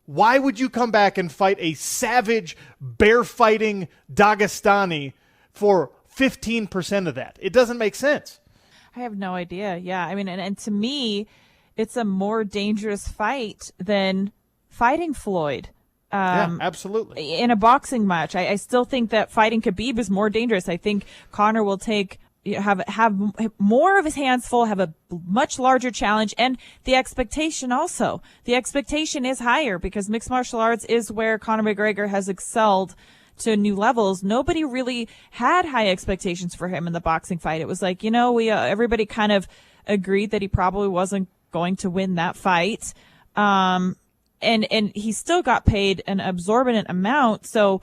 Why would you come back and fight a savage, bear-fighting Dagestani for 15% of that? It doesn't make sense. I have no idea. Yeah, I mean, and to me, it's a more dangerous fight than fighting Floyd. Yeah, absolutely. In a boxing match, I still think that fighting Khabib is more dangerous. I think Conor will have more of his hands full, have a much larger challenge, and the expectation also. The expectation is higher because mixed martial arts is where Conor McGregor has excelled to new levels. Nobody really had high expectations for him in the boxing fight. It was like, we everybody kind of agreed that he probably wasn't going to win that fight. And he still got paid an exorbitant amount. So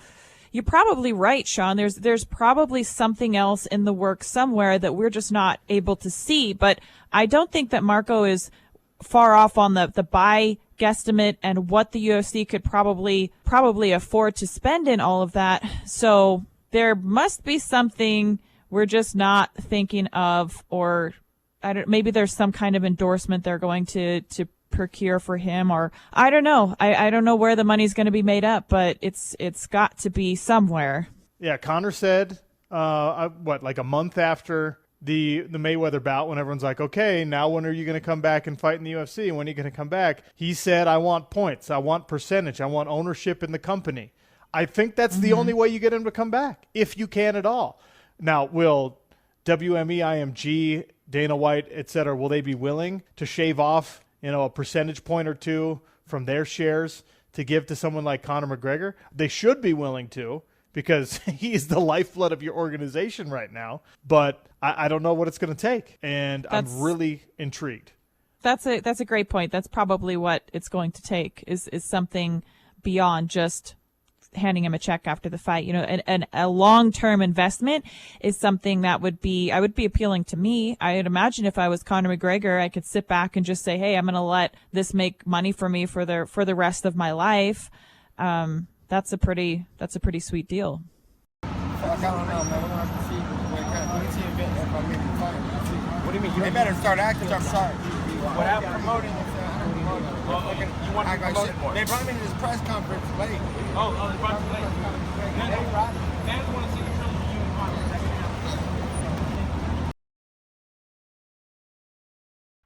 you're probably right, Sean. There's probably something else in the works somewhere that we're just not able to see. But I don't think that Marco is far off on the buy guesstimate and what the UFC could probably afford to spend in all of that. So there must be something we're just not thinking of, or maybe there's some kind of endorsement they're going to procure for him, or I don't know. I don't know where the money's going to be made up, but it's got to be somewhere. Yeah, Conor said, like a month after the Mayweather bout, when everyone's like, okay, now when are you going to come back and fight in the UFC? When are you going to come back? He said, I want points. I want percentage. I want ownership in the company. I think that's the only way you get him to come back, if you can at all. Now, will WME, IMG, Dana White, et cetera, will they be willing to shave off, a percentage point or two from their shares to give to someone like Conor McGregor? They should be willing to, because he is the lifeblood of your organization right now. But I don't know what it's going to take, and I'm really intrigued. That's a great point. That's probably what it's going to take is something beyond just handing him a check after the fight. And a long-term investment is something that would be appealing to me. I'd imagine if I was Conor McGregor, I could sit back and just say, hey, I'm going to let this make money for me for the rest of my life. That's a pretty sweet deal. I don't know, man. We're gonna have to see. Let me see if I'm making fun. What do you mean? They better start acting. I'm sorry. Without promoting it. You want to promote it more? They brought me to this press conference late. Oh, they brought you late. Fans want to see the trilogy you and Conor.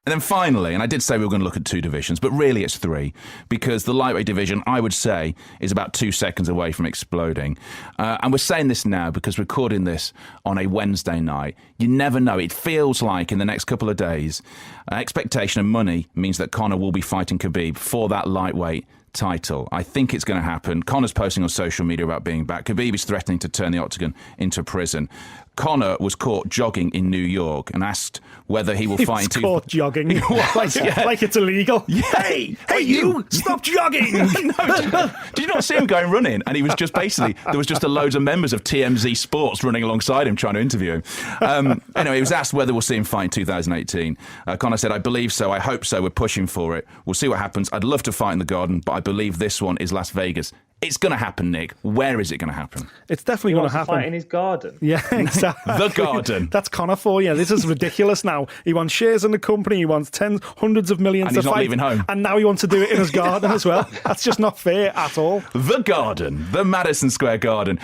And then finally, and I did say we were going to look at two divisions, but really it's three, because the lightweight division, I would say, is about 2 seconds away from exploding. And we're saying this now because we're recording this on a Wednesday night. You never know. It feels like in the next couple of days, expectation and money means that Conor will be fighting Khabib for that lightweight title. I think it's going to happen. Conor's posting on social media about being back. Khabib is threatening to turn the octagon into prison. Conor was caught jogging in New York and asked whether he will fight. He was caught jogging. Like it's illegal. Yeah. Hey, you! Stop jogging! No, did you not see him going running? And he was just basically, there was just a loads of members of TMZ Sports running alongside him trying to interview him. Anyway, he was asked whether we'll see him fight in 2018. Conor said, I believe so. I hope so. We're pushing for it. We'll see what happens. I'd love to fight in the Garden, but I believe this one is Las Vegas. It's going to happen, Nick. Where is it going to happen? It's definitely going to happen. Fight in his garden. Yeah, exactly. The Garden. That's Conor for you. This is ridiculous now. He wants shares in the company. He wants hundreds of millions and to fight. And he's not leaving home. And now he wants to do it in his garden as well. That's just not fair at all. The Garden. The Madison Square Garden.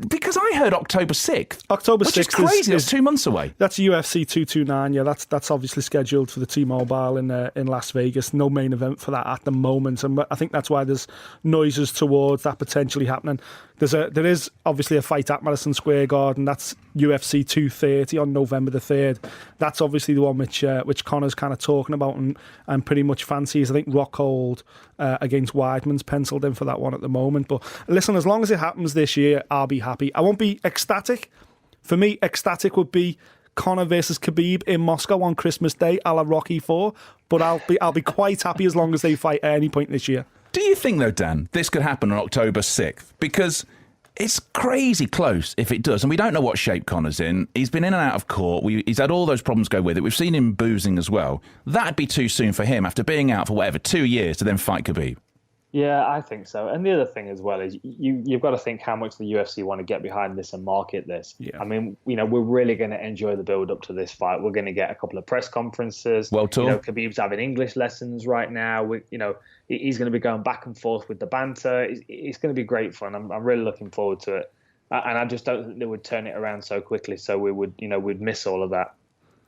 Because I heard October 6th. October 6th which is crazy. It's 2 months away. That's UFC 229. Yeah, that's obviously scheduled for the T-Mobile in Las Vegas. No main event for that at the moment. And I think that's why there's noises towards that potentially happening. There is obviously a fight at Madison Square Garden. That's UFC 230 on November the 3rd. That's obviously the one which Conor's kind of talking about and pretty much fancies. I think Rockhold against Weidman's penciled in for that one at the moment. But listen, as long as it happens this year, I'll be happy. I won't be ecstatic. For me, ecstatic would be Conor versus Khabib in Moscow on Christmas Day, a la Rocky IV. But I'll be quite happy as long as they fight at any point this year. Do you think, though, Dan, this could happen on October 6th? Because it's crazy close if it does. And we don't know what shape Conor's in. He's been in and out of court. He's had all those problems go with it. We've seen him boozing as well. That'd be too soon for him after being out for 2 years to then fight Khabib. Yeah, I think so. And the other thing as well is you've got to think how much the UFC want to get behind this and market this. Yeah. I mean, we're really going to enjoy the build up to this fight. We're going to get a couple of press conferences. World tour. Khabib's having English lessons right now. He's going to be going back and forth with the banter. It's going to be great fun. I'm really looking forward to it. And I just don't think they would turn it around so quickly. So we'd miss all of that.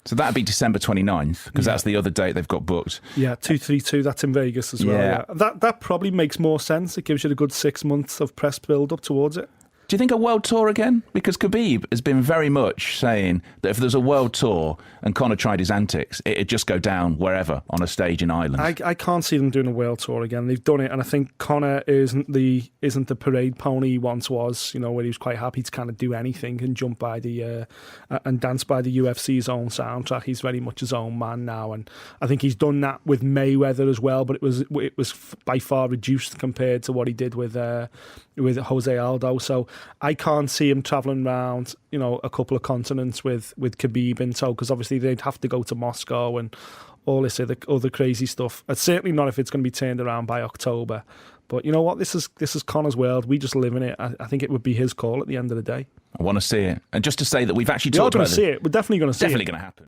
So that'd be December 29th, because that's the other date they've got booked. Yeah, 232, that's in Vegas as well. Yeah. That probably makes more sense. It gives you a good 6 months of press build up towards it. Do you think a world tour again? Because Khabib has been very much saying that if there's a world tour and Conor tried his antics, it'd just go down wherever on a stage in Ireland. I can't see them doing a world tour again. They've done it, and I think Conor isn't the parade pony he once was. Where he was quite happy to kind of do anything and jump by the and dance by the UFC's own soundtrack. He's very much his own man now, and I think he's done that with Mayweather as well. But it was by far reduced compared to what he did with Jose Aldo. So I can't see him travelling around, a couple of continents with Khabib in tow, because obviously they'd have to go to Moscow and all this other crazy stuff. Certainly not if it's going to be turned around by October. But you know what? This is Conor's world. We just live in it. I think it would be his call at the end of the day. I want to see it. And just to say that we've actually We're talked going about to see it. We're definitely going to see it. Definitely going to happen.